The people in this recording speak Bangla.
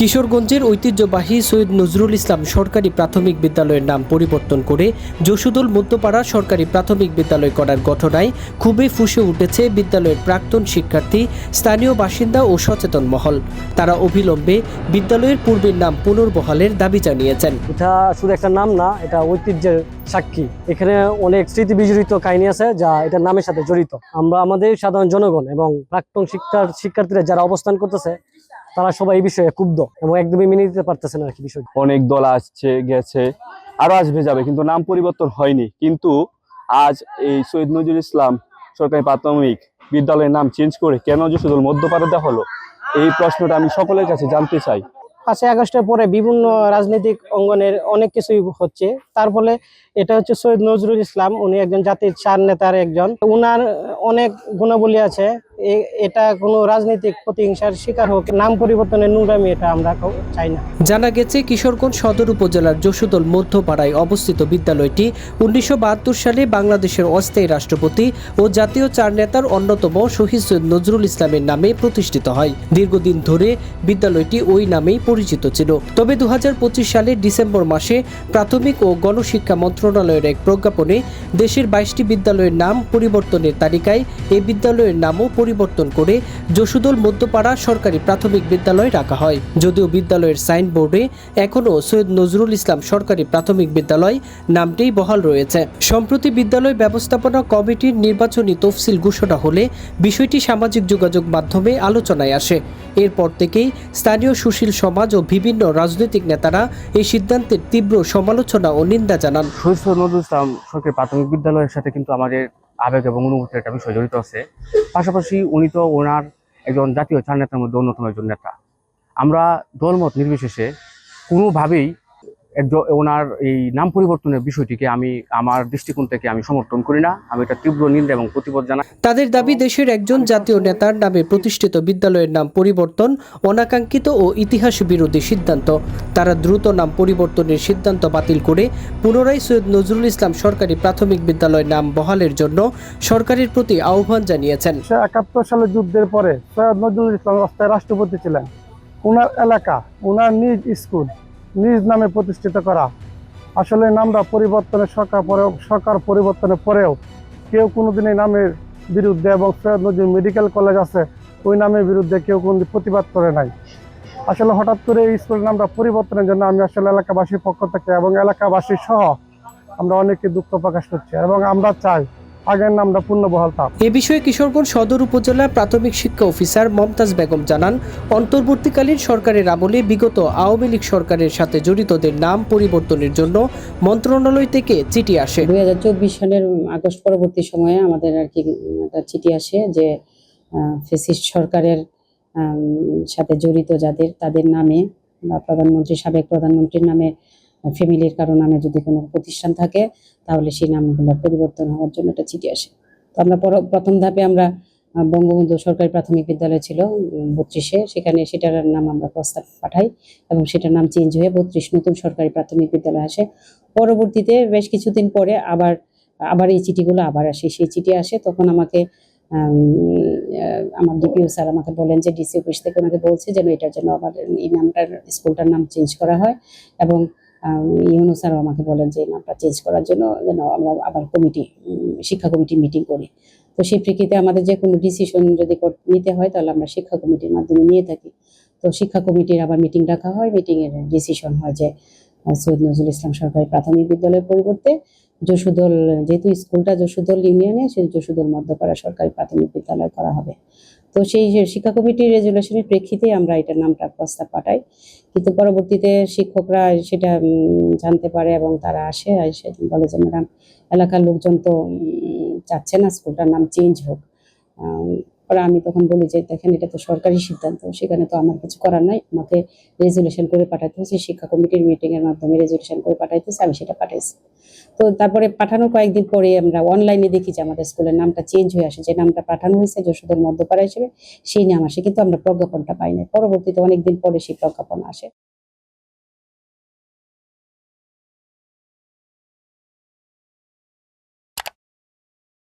কিশোরগঞ্জের ঐতিহ্যবাহী সৈয়দ নজরুল ইসলাম সরকারি প্রাথমিক বিদ্যালয়ের নাম পরিবর্তন করে যশোদল মধ্যপাড়া সরকারি প্রাথমিক বিদ্যালয় করার ঘটনায় খুবই ফুঁসে উঠেছে বিদ্যালয়ের প্রাক্তন শিক্ষার্থী, স্থানীয় বাসিন্দা ও সচেতন মহল। তারা অবিলম্বে বিদ্যালয়ের পূর্বের নাম পুনর্বহালের দাবি জানিয়েছেন। এটা শুধু একটা নাম না, এটা ঐতিহ্যের সাক্ষী। এখানে অনেক স্মৃতি বিজড়িত কাহিনী আছে যা এটার নামের সাথে জড়িত। আমরা আমাদের সাধারণ জনগণ এবং প্রাক্তন শিক্ষার্থীরা যারা অবস্থান করতেছে তারা সবাই এই বিষয়ে ক্ষুব্ধ এবং একদমই মেনে নিতে পারতেছে না আর কি বিষয়। অনেক দল আসছে গেছে, আরো আসবে যাবে, কিন্তু নাম পরিবর্তন হয়নি। কিন্তু আজ এই সৈয়দ নজরুল ইসলাম সরকারি প্রাথমিক বিদ্যালয়ের নাম চেঞ্জ করে কেন যশোদল মধ্যপাড়া দেওয়া হলো, এই প্রশ্নটা আমি সকলের কাছে জানতে চাই। 5ই আগস্টের পরে বিভিন্ন রাজনৈতিক অঙ্গনের অনেক কিছুই হচ্ছে, তার ফলে এটা হচ্ছে সৈয়দ নজরুল ইসলাম, উনি একজন জাতির চার নেতার একজন। উনার অনেক গুণাবলী আছে, এটা কোনো রাজনৈতিক প্রতিহিংসার শিকার হোক, নাম পরিবর্তনের নোংরামি এটা আমরা চাই না। জানা গেছে কিশোরগঞ্জ সদর উপজেলার যশোদল মধ্যপাড়ায় অবস্থিত বিদ্যালয়টি 1972 সালে বাংলাদেশের অস্থায়ী রাষ্ট্রপতি ও জাতীয় চার নেতার অন্যতম শহীদ সৈয়দ নজরুল ইসলামের নামে প্রতিষ্ঠিত হয়। দীর্ঘদিন ধরে বিদ্যালয়টি ওই নামেই পরিচিত ছিল। তবে 2025 সালের ডিসেম্বর মাসে প্রাথমিক ও গণশিক্ষা মন্ত্রণালয়ের এক প্রজ্ঞাপনে দেশের 22টি বিদ্যালয়ের নাম পরিবর্তনের তালিকায় এই বিদ্যালয়ের নামও পরিবর্তন করে যশোদল মধ্যপাড়া সরকারি প্রাথমিক বিদ্যালয় রাখা হয়। যদিও বিদ্যালয়ের সাইনবোর্ডে এখনও সৈয়দ নজরুল ইসলাম সরকারি প্রাথমিক বিদ্যালয় নামটিই বহাল রয়েছে। সম্প্রতি বিদ্যালয় ব্যবস্থাপনা কমিটির নির্বাচনী তফসিল ঘোষণা হলে বিষয়টি সামাজিক যোগাযোগ মাধ্যমে আলোচনায় আসে। এরপর থেকেই স্থানীয় সুশীল সমাজ ও বিভিন্ন রাজনৈতিক নেতারা এই সিদ্ধান্তের তীব্র সমালোচনা ও নিন্দা জানান। সৈয়দ নজরুল ইসলাম সরকারি প্রাথমিক বিদ্যালয়ের সাথে কিন্তু আমাদের আবেগ এবং অনুভূতির একটা বিষয় জড়িত আছে। পাশাপাশি উনি তো ওনার একজন জাতীয় চার নেতার মধ্যে অন্যতম একজন নেতা। আমরা দলমত নির্বিশেষে কোনোভাবেই ওনার এই নাম পরিবর্তনের বিষয়টিকে আমি আমার দৃষ্টিকোণ থেকে আমি সমর্থন করি না। আমি এটা তীব্র নিন্দা এবং প্রতিবাদ জানাই। তাদের দাবি, দেশের একজন জাতীয় নেতার নামে প্রতিষ্ঠিত বিদ্যালয়ের নাম পরিবর্তন অনাকাঙ্ক্ষিত ও ইতিহাস বিরোধী সিদ্ধান্ত। তারা দ্রুত নাম পরিবর্তনের সিদ্ধান্ত বাতিল করে পুনরায় সৈয়দ নজরুল ইসলাম সরকারি প্রাথমিক বিদ্যালয়ের নাম বহালের জন্য সরকারের প্রতি আহ্বান জানিয়েছেন। 1971 সালের যুদ্ধের পরে সৈয়দ নজরুল ইসলাম অস্থায়ী রাষ্ট্রপতি ছিলেন। ওনার এলাকা, ওনার নিজ স্কুল নিজ নামে প্রতিষ্ঠিত করা। আসলে নামটা পরিবর্তনের সরকার পরিবর্তনের পরেও কেউ কোনোদিন এই নামের বিরুদ্ধে, এবং সৈয়দ নজরুল মেডিকেল কলেজ আছে ওই নামের বিরুদ্ধে কেউ কোনোদিন প্রতিবাদ করে নাই। আসলে হঠাৎ করে এই স্কুলের নামটা পরিবর্তনের জন্য আমি আসলে এলাকাবাসীর পক্ষ থেকে এবং এলাকাবাসী সহ আমরা অনেকে দুঃখ প্রকাশ করছি এবং আমরা চাই আগের নামটা পুনর্বহাল থাক। এ বিষয়ে কিশোরগঞ্জ সদর উপজেলা প্রাথমিক শিক্ষা অফিসার মমতাজ বেগম জানান, অন্তর্বর্তীকালীন সরকারের আমলে বিগত আওয়ামী লীগ সরকারের সাথে জড়িতদের নাম পরিবর্তনের জন্য মন্ত্রণালয় থেকে চিঠি আসে। 2024 সালের আগস্ট পরবর্তী সময়ে আমাদের আর কি একটা চিঠি আসে যে ফ্যাসিস্ট সরকারের সাথে জড়িত যাদের, তাদের নামে বা সাবেক প্রধানমন্ত্রীর নামে, ফ্যামিলির কারো নামে যদি কোনো প্রতিষ্ঠান থাকে তাহলে সেই নামগুলো পরিবর্তন হওয়ার জন্য একটা চিঠি আসে। তো আমরা প্রথম ধাপে আমরা বঙ্গবন্ধু সরকারি প্রাথমিক বিদ্যালয় ছিল 32-এ, সেখানে সেটার নাম আমরা প্রস্তাব পাঠাই এবং সেটার নাম চেঞ্জ হয়ে 32 নতুন সরকারি প্রাথমিক বিদ্যালয় আসে। পরবর্তীতে বেশ কিছুদিন পরে আবার এই চিঠিগুলো আবার আসে। সেই চিঠি আসে তখন আমাকে আমার ডিপিও স্যার আমাকে বলেন যে ডিসি অফিস থেকে ওনাকে বলছে যেন এটার জন্য আবার এই নামটার, স্কুলটার নাম চেঞ্জ করা হয়, এবং ইউনূস স্যারও আমাকে বলেন যে এই নামটা চেঞ্জ করার জন্য যেন আমরা আবার শিক্ষা কমিটি মিটিং করি। তো সেই প্রেক্ষিতে আমাদের যে কোনো ডিসিশন যদি নিতে হয় তাহলে আমরা শিক্ষা কমিটির মাধ্যমে নিয়ে থাকি। তো শিক্ষা কমিটির আবার মিটিং ডাকা হয়, মিটিংয়ের ডিসিশন হয় যে সৈয়দ নজরুল ইসলাম সরকারি প্রাথমিক বিদ্যালয়ের পরিবর্তে যশোদল, যেহেতু স্কুলটা যশোদল ইউনিয়নে, সেই যশোদল মধ্যপাড়া সরকারি প্রাথমিক বিদ্যালয় করা হবে। তো সেই শিক্ষা কমিটির রেজুলেশনের প্রেক্ষিতে আমরা এটার নামটা প্রস্তাব পাঠাই। কিন্তু পরবর্তীতে শিক্ষকরা সেটা জানতে পারে এবং তারা আসে বলে যে ম্যাডাম, এলাকার লোকজন তো চাচ্ছে না স্কুলটার নাম চেঞ্জ হোক। পরে আমি তখন বলি যে দেখেন, এটা তো সরকারি সিদ্ধান্ত, সেখানে তো আমার কিছু করার নাই, আমাকে রেজুলেশন করে পাঠাতে হয়েছে, শিক্ষা কমিটির মিটিংয়ের মাধ্যমে রেজুলেশন করে পাঠাইতেছে, আমি সেটা পাঠাইছি। তো তারপরে পাঠানোর কয়েকদিন পরে আমরা অনলাইনে দেখি যে আমাদের স্কুলের নামটা চেঞ্জ হয়ে আসে, যে নামটা পাঠানো হয়েছে যশোদল মধ্যপাড়া হিসেবে সেই নাম আসে, কিন্তু আমরা প্রজ্ঞাপনটা পাই না। পরবর্তীতে অনেকদিন পরে সেই প্রজ্ঞাপন আসে।